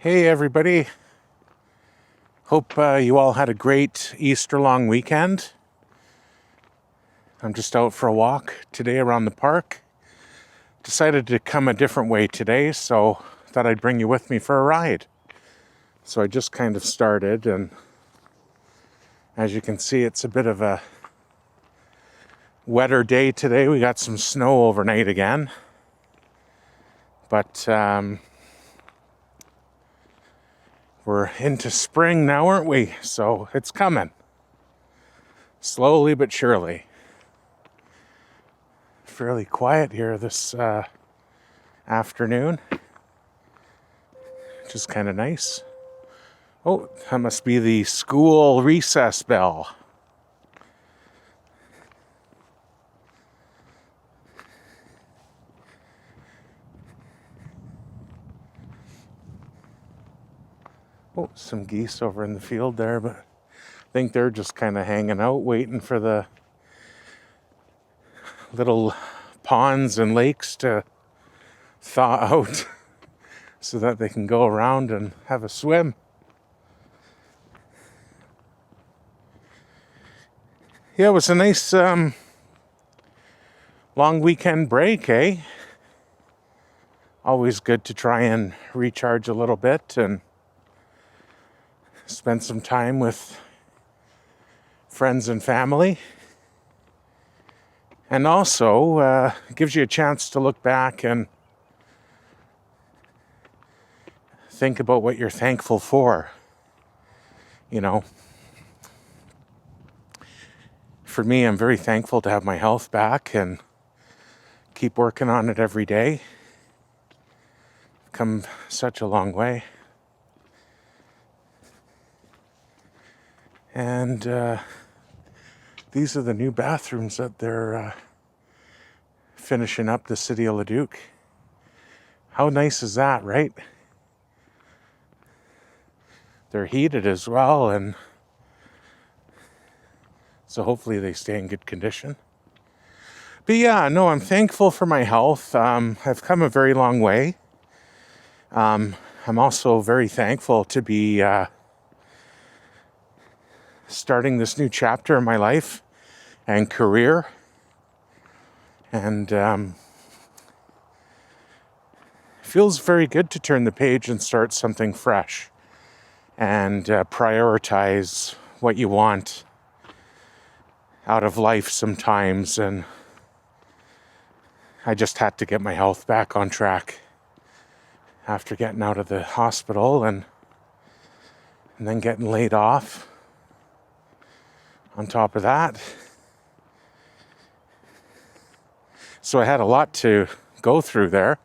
Hey everybody, hope you all had a great Easter long weekend. I'm just out for a walk today around the park. Decided to come a different way today, so thought I'd bring you with me for a ride. So I just kind of started, and as you can see, it's a bit of a wetter day today. We got some snow overnight again, but we're into spring now, aren't we? So it's coming. Slowly but surely. Fairly quiet here this afternoon. Which is kind of nice. Oh, that must be the school recess bell. Oh, some geese over in the field there, but I think they're just kind of hanging out, waiting for the little ponds and lakes to thaw out so that they can go around and have a swim. Yeah, it was a nice long weekend break, eh? Always good to try and recharge a little bit and spend some time with friends and family. And also gives you a chance to look back and think about what you're thankful for. You know, for me, I'm very thankful to have my health back and keep working on it every day. Come such a long way. And these are the new bathrooms that they're finishing up, the city of Leduc. How nice is that, right? They're heated as well, and so hopefully they stay in good condition. But yeah, no, I'm thankful for my health. I've come a very long way. I'm also very thankful to be starting this new chapter in my life and career. And feels very good to turn the page and start something fresh and prioritize what you want out of life sometimes. And I just had to get my health back on track after getting out of the hospital and then getting laid off. On top of that, so I had a lot to go through there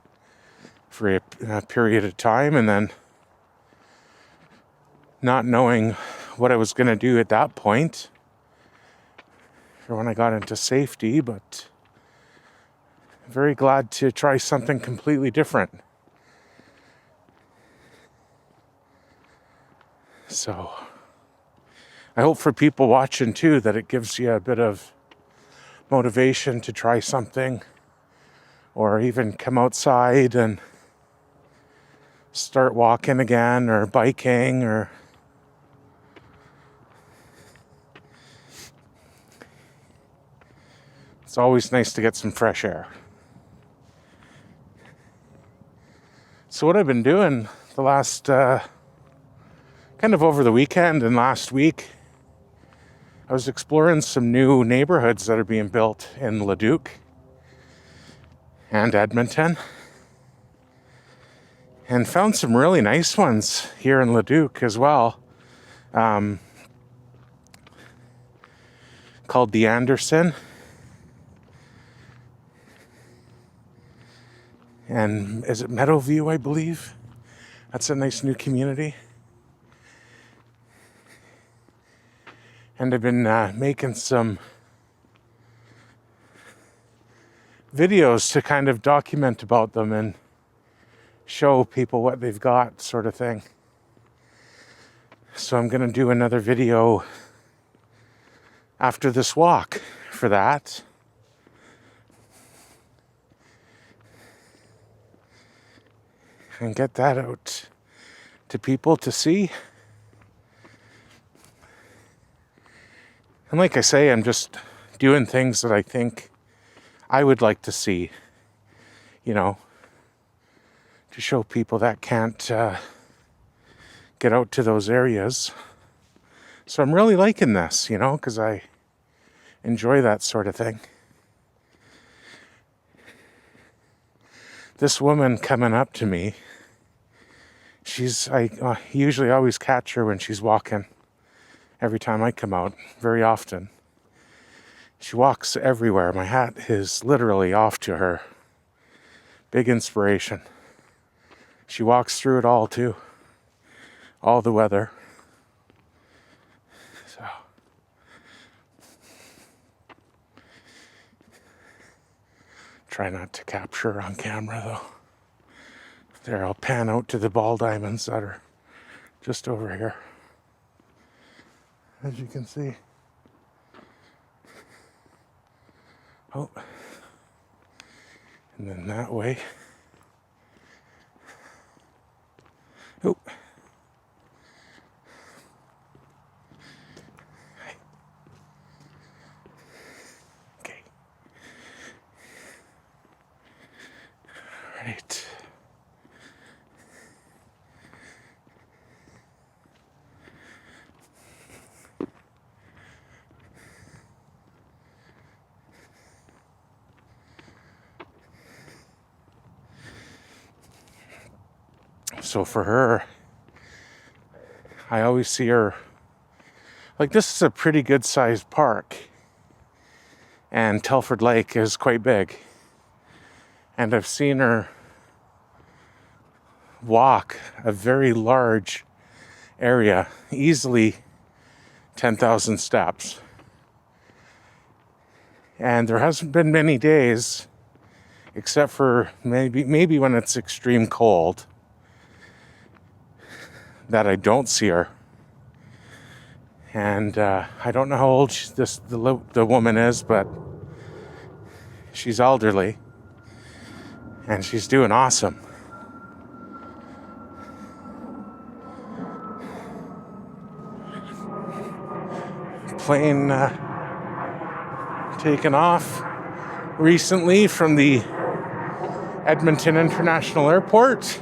for a period of time, and then not knowing what I was going to do at that point for when I got into safety, but very glad to try something completely different. So I hope for people watching too that it gives you a bit of motivation to try something, or even come outside and start walking again or biking, or it's always nice to get some fresh air. So what I've been doing the last kind of over the weekend and last week, I was exploring some new neighborhoods that are being built in Leduc and Edmonton, and found some really nice ones here in Leduc as well, called the Anderson, and is it Meadowview, I believe? That's a nice new community. And I've been making some videos to kind of document about them and show people what they've got, sort of thing. So I'm going to do another video after this walk for that. And get that out to people to see. And like I say, I'm just doing things that I think I would like to see, you know, to show people that can't get out to those areas. So I'm really liking this, you know, because I enjoy that sort of thing. This woman coming up to me, I usually always catch her when she's walking. Every time I come out, very often. She walks everywhere. My hat is literally off to her. Big inspiration. She walks through it all too. All the weather. So. Try not to capture her on camera though. There, I'll pan out to the ball diamonds that are just over here. As you can see. Oh. And then that way. Oh. Okay. All right. So for her, I always see her, like this is a pretty good sized park, and Telford Lake is quite big, and I've seen her walk a very large area, easily 10,000 steps, and there hasn't been many days, except for maybe when it's extreme cold, that I don't see her. And I don't know how old the woman is, but she's elderly and she's doing awesome. Plane taken off recently from the Edmonton International Airport.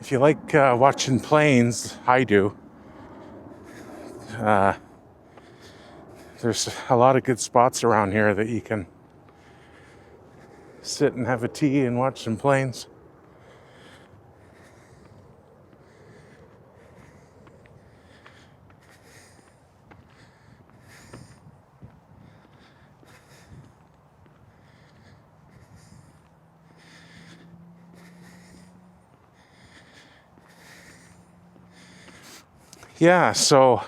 If you like watching planes, I do. There's a lot of good spots around here that you can sit and have a tea and watch some planes. Yeah, so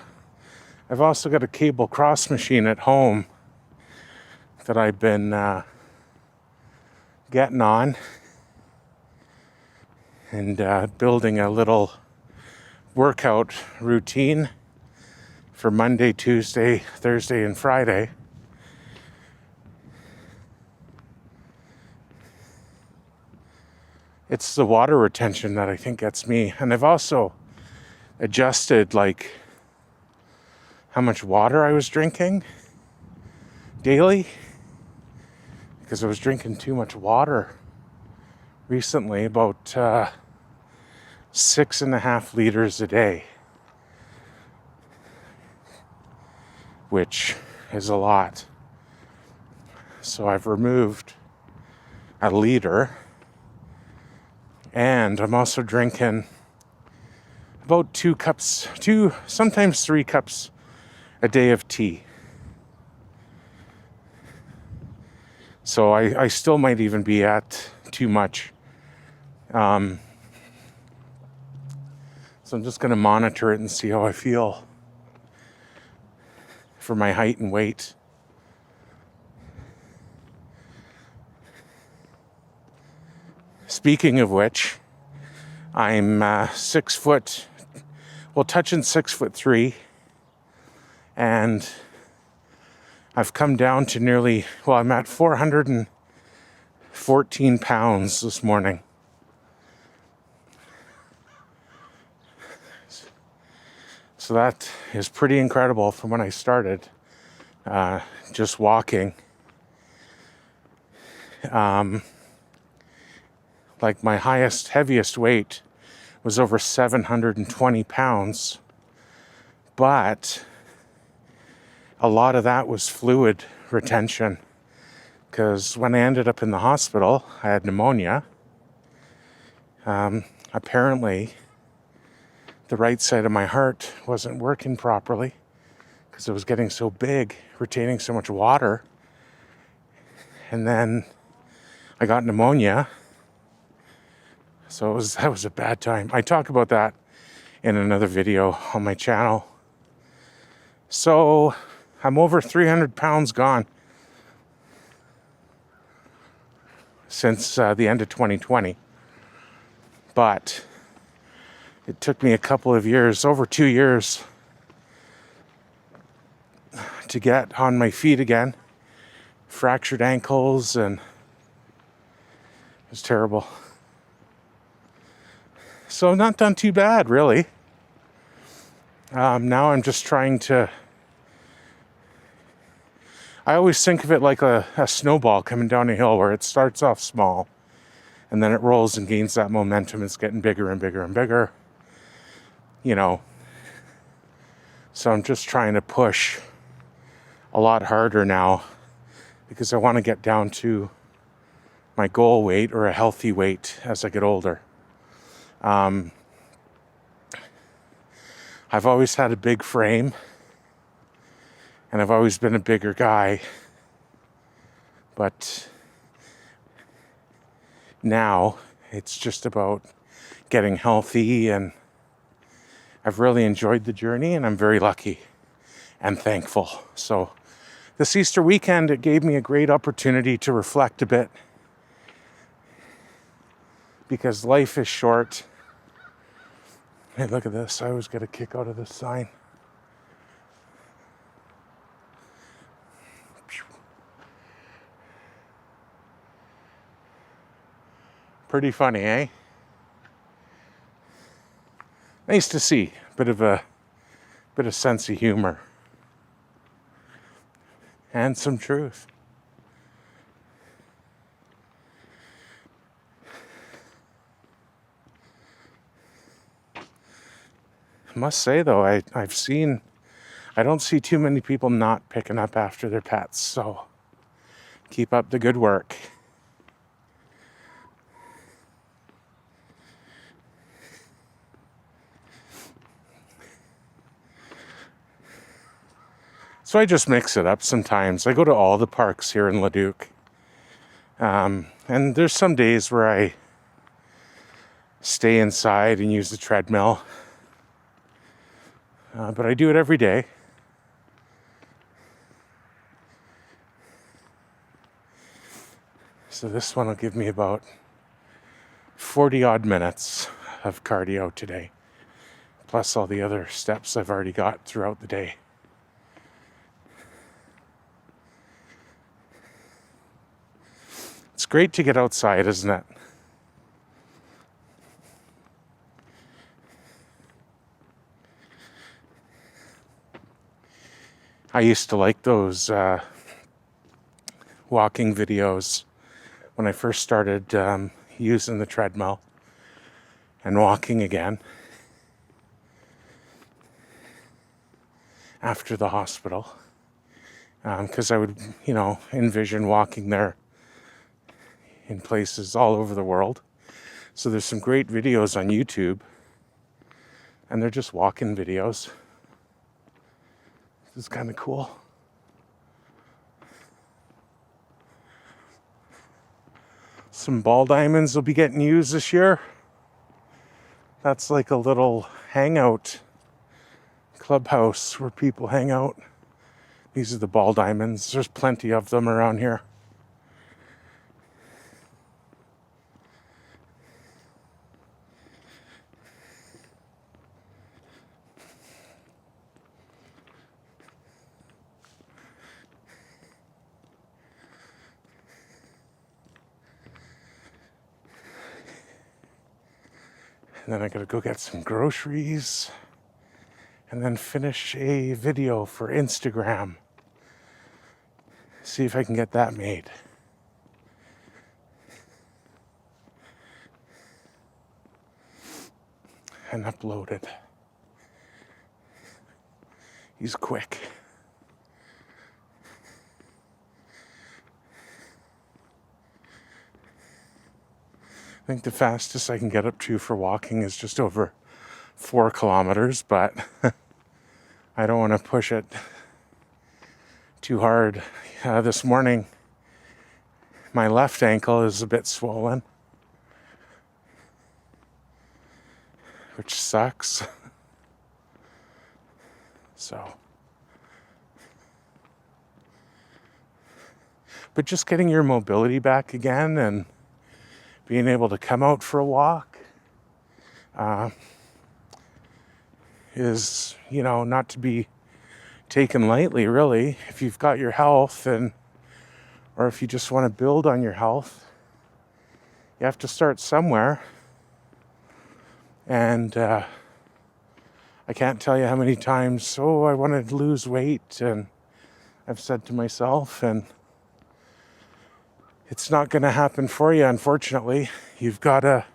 I've also got a cable cross machine at home that I've been getting on and building a little workout routine for Monday, Tuesday, Thursday, and Friday. It's the water retention that I think gets me. And I've also adjusted like how much water I was drinking daily, because I was drinking too much water recently, about 6.5 liters a day, which is a lot. So I've removed a liter, and I'm also drinking about 2 cups, sometimes 3 cups a day of tea. So I still might even be at too much. So I'm just going to monitor it and see how I feel for my height and weight. Speaking of which, I'm 6 foot, touching 6'3", and I've come down to I'm at 414 pounds this morning. So that is pretty incredible from when I started just walking. Like my heaviest weight was over 720 pounds, but a lot of that was fluid retention, because when I ended up in the hospital, I had pneumonia. Apparently, the right side of my heart wasn't working properly because it was getting so big, retaining so much water. And then I got pneumonia. So that was a bad time. I talk about that in another video on my channel. So I'm over 300 pounds gone since the end of 2020. But it took me a couple of years, over 2 years, to get on my feet again. Fractured ankles, and it was terrible. So not done too bad, really. Now I'm just trying to... I always think of it like a snowball coming down a hill, where it starts off small and then it rolls and gains that momentum. It's getting bigger and bigger and bigger, you know. So I'm just trying to push a lot harder now, because I want to get down to my goal weight, or a healthy weight, as I get older. I've always had a big frame, and I've always been a bigger guy, but now it's just about getting healthy, and I've really enjoyed the journey, and I'm very lucky and thankful. So this Easter weekend, it gave me a great opportunity to reflect a bit, because life is short. Hey, look at this. I always get a kick out of this sign. Pretty funny, eh? Nice to see bit of sense of humor and some truth. I must say though, I don't see too many people not picking up after their pets, so keep up the good work. So I just mix it up sometimes. I go to all the parks here in Leduc. And there's some days where I stay inside and use the treadmill. But I do it every day. So this one will give me about 40 odd minutes of cardio today, plus all the other steps I've already got throughout the day. It's great to get outside, isn't it? I used to like those walking videos when I first started using the treadmill and walking again after the hospital, because I would, envision walking there in places all over the world. So there's some great videos on YouTube, and they're just walking videos. This is kind of cool. Some ball diamonds will be getting used this year. That's like a little hangout clubhouse where people hang out. These are the ball diamonds. There's plenty of them around here. And then I gotta go get some groceries and then finish a video for Instagram. See if I can get that made. And uploaded. He's quick. I think the fastest I can get up to for walking is just over 4 kilometers, but I don't want to push it too hard. This morning, my left ankle is a bit swollen, which sucks. So, but just getting your mobility back again and being able to come out for a walk is, not to be taken lightly, really. If you've got your health or if you just want to build on your health, you have to start somewhere. And I can't tell you how many times, I want to lose weight, and I've said to myself, and it's not going to happen for you, unfortunately. You've got to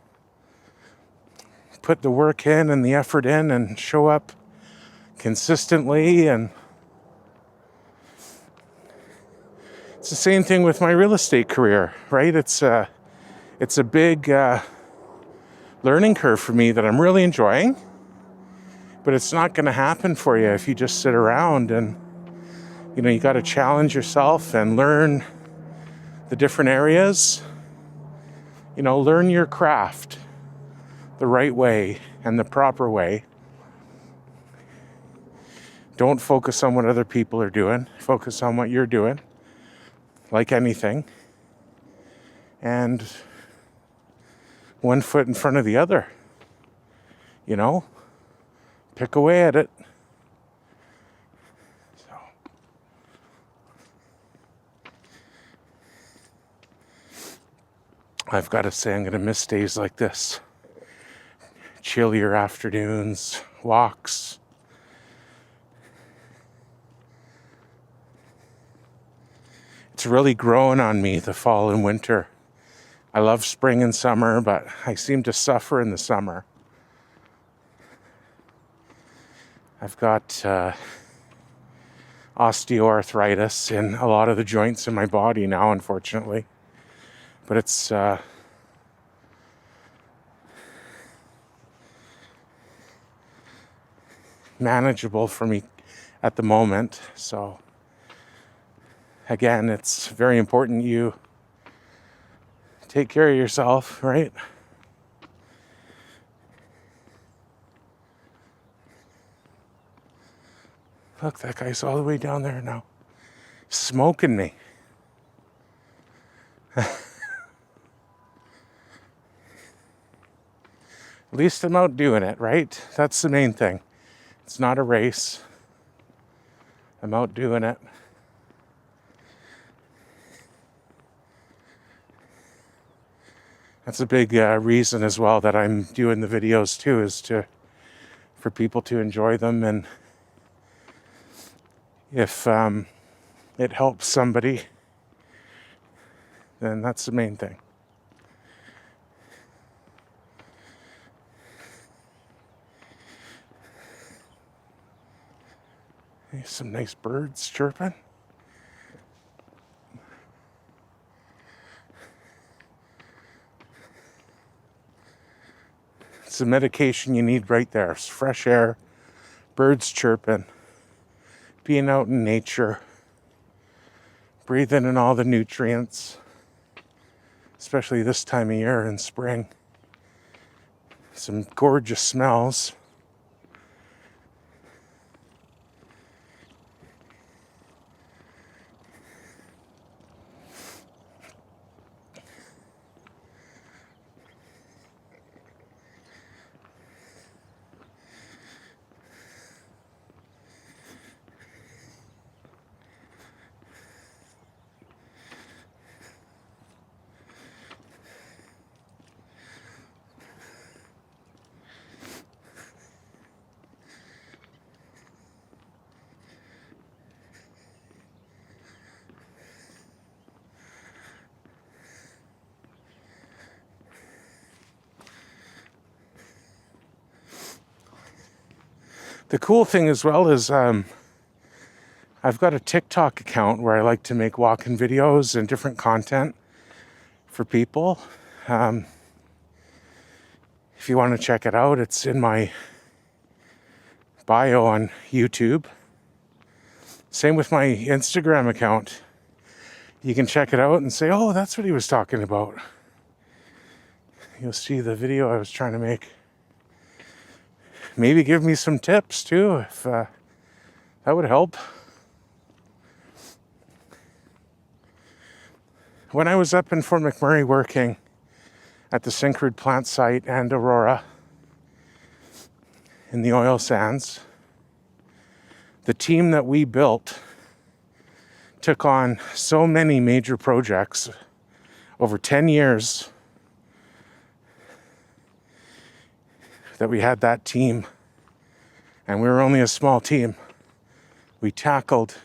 put the work in and the effort in and show up consistently. And it's the same thing with my real estate career, right? It's a big learning curve for me that I'm really enjoying, but it's not going to happen for you if you just sit around. And you got to challenge yourself and learn the different areas. Learn your craft the right way and the proper way. Don't focus on what other people are doing. Focus on what you're doing, like anything. And one foot in front of the other. Pick away at it. So. I've got to say, I'm going to miss days like this. Chillier afternoons, walks. It's really growing on me, the fall and winter. I love spring and summer, but I seem to suffer in the summer. I've got osteoarthritis in a lot of the joints in my body now, unfortunately. But it's manageable for me at the moment. So again, it's very important you take care of yourself, right? Look, that guy's all the way down there now, smoking me. At least I'm out doing it, right? That's the main thing. It's not a race. I'm out doing it. That's a big reason as well that I'm doing the videos too, is for people to enjoy them, and if it helps somebody, then that's the main thing. There's some nice birds chirping. It's the medication you need right there. It's fresh air, birds chirping, being out in nature, breathing in all the nutrients, especially this time of year in spring. Some gorgeous smells. The cool thing as well is I've got a TikTok account where I like to make walk-in videos and different content for people. If you want to check it out, it's in my bio on YouTube. Same with my Instagram account. You can check it out and say, oh, that's what he was talking about. You'll see the video I was trying to make. Maybe give me some tips too, if that would help. When I was up in Fort McMurray working at the Syncrude plant site and Aurora in the oil sands, the team that we built took on so many major projects over 10 years that we had that team, and we were only a small team. We tackled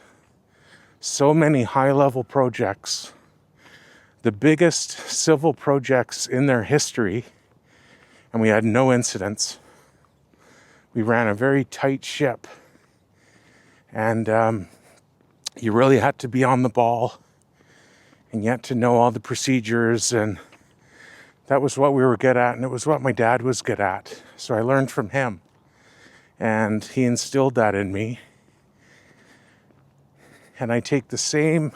so many high-level projects, the biggest civil projects in their history, and we had no incidents. We ran a very tight ship, and you really had to be on the ball, and you had to know all the procedures, and that was what we were good at, and it was what my dad was good at. So I learned from him, and he instilled that in me. And I take the same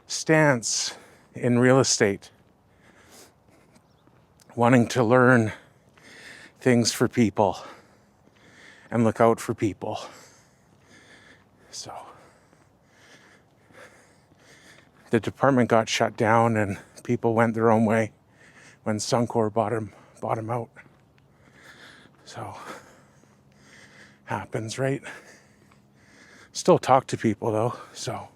stance in real estate, wanting to learn things for people and look out for people. So the department got shut down and people went their own way when Suncor bought him out. So, happens, right? Still talk to people though, so.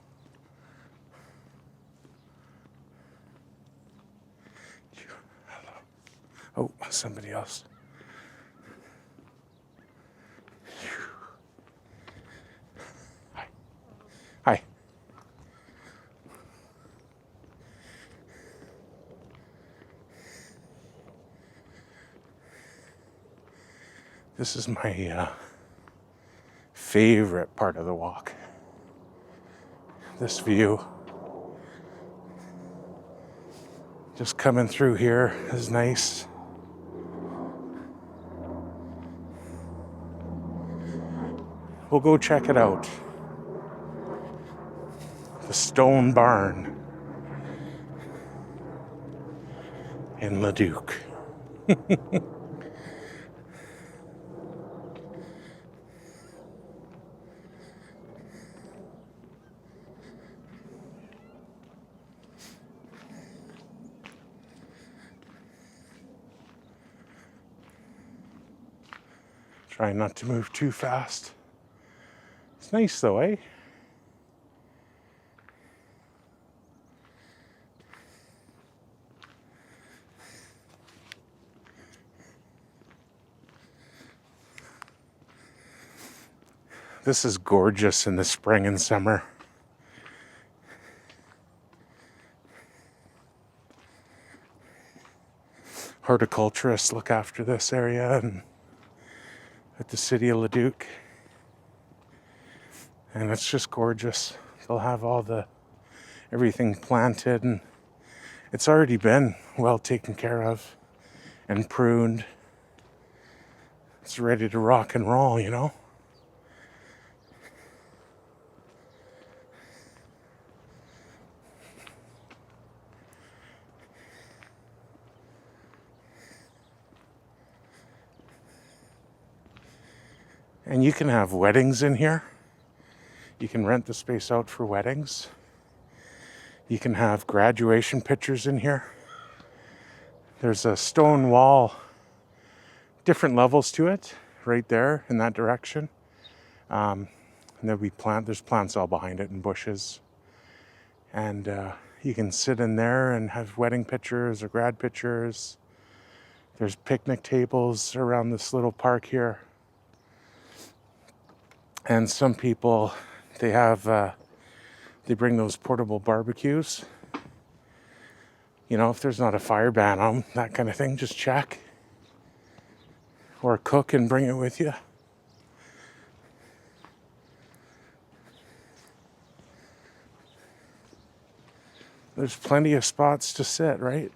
Oh, somebody else. Hi. Hi. This is my favorite part of the walk. This view. Just coming through here is nice. We'll go check it out. The Stone Barn in Leduc. Try not to move too fast. It's nice though, eh? This is gorgeous in the spring and summer. Horticulturists look after this area and at the city of Leduc. And it's just gorgeous. They'll have everything planted, and it's already been well taken care of and pruned. It's ready to rock and roll, you know? And you can have weddings in here. You can rent the space out for weddings. You can have graduation pictures in here. There's a stone wall, different levels to it, right there in that direction. And there's plants all behind it and bushes. And you can sit in there and have wedding pictures or grad pictures. There's picnic tables around this little park here. And some people, they bring those portable barbecues. You know, if there's not a fire ban on them, that kind of thing, just check. Or cook and bring it with you. There's plenty of spots to sit, right?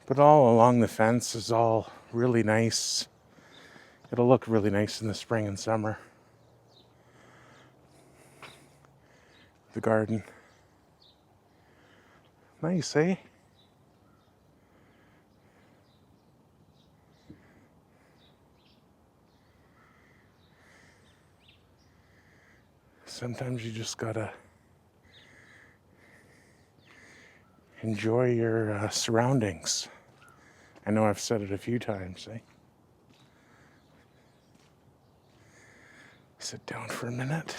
But all along the fence is all really nice. It'll look really nice in the spring and summer. The garden. Nice, eh? Sometimes you just gotta enjoy your surroundings. I know I've said it a few times, eh? Sit down for a minute.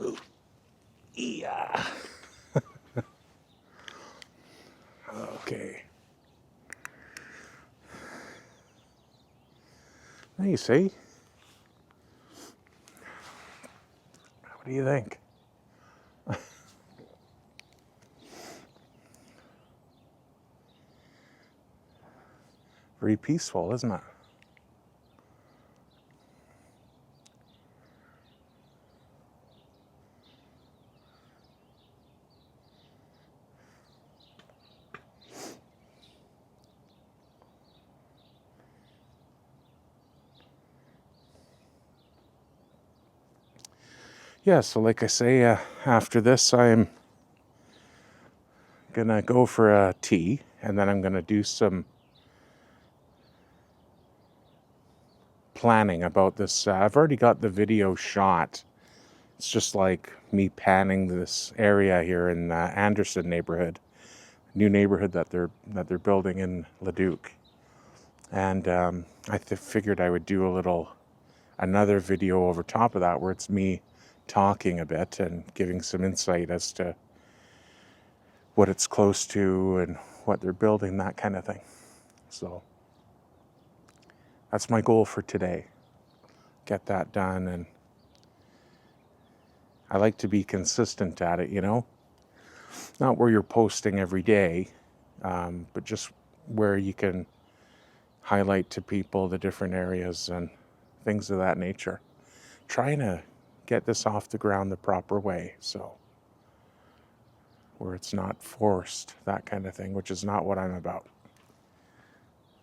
Ooh. Yeah. Okay. Nice, eh? What do you think? Very peaceful, isn't it? Yeah, so like I say, after this, I'm gonna go for a tea, and then I'm gonna do some planning about this. I've already got the video shot. It's just like me panning this area here in the Anderson neighborhood, new neighborhood that they're building in Leduc, and I figured I would do another video over top of that where it's me talking a bit and giving some insight as to what it's close to and what they're building, that kind of thing. So that's my goal for today. Get that done, and I like to be consistent at it, you know? Not where you're posting every day, but just where you can highlight to people the different areas and things of that nature. Trying to get this off the ground the proper way, so where it's not forced, that kind of thing, which is not what I'm about.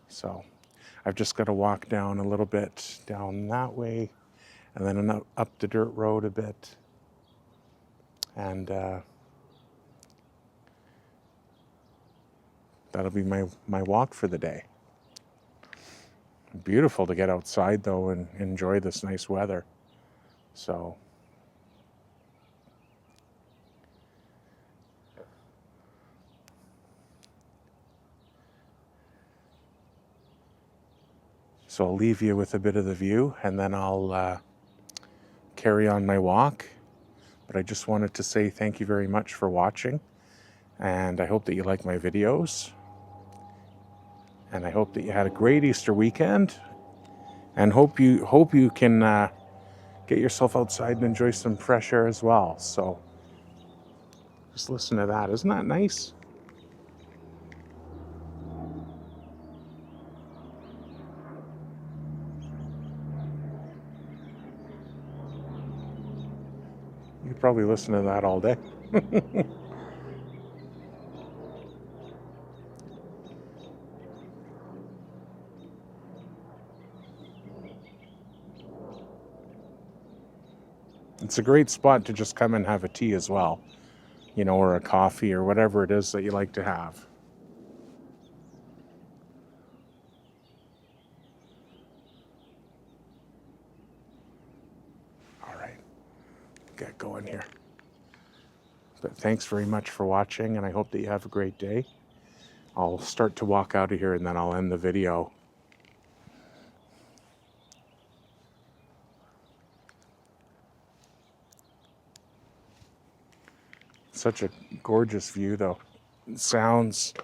So I've just got to walk down a little bit down that way, and then up the dirt road a bit, and that'll be my walk for the day. Beautiful to get outside though and enjoy this nice weather. So I'll leave you with a bit of the view, and then I'll carry on my walk. But I just wanted to say thank you very much for watching, and I hope that you like my videos, and I hope that you had a great Easter weekend, and hope you can get yourself outside and enjoy some fresh air as well. So just listen to that. Isn't that nice? You could probably listen to that all day. It's a great spot to just come and have a tea as well, you know, or a coffee or whatever it is that you like to have. All right, get going here. But thanks very much for watching, and I hope that you have a great day. I'll start to walk out of here, and then I'll end the video. Such a gorgeous view, though. Sounds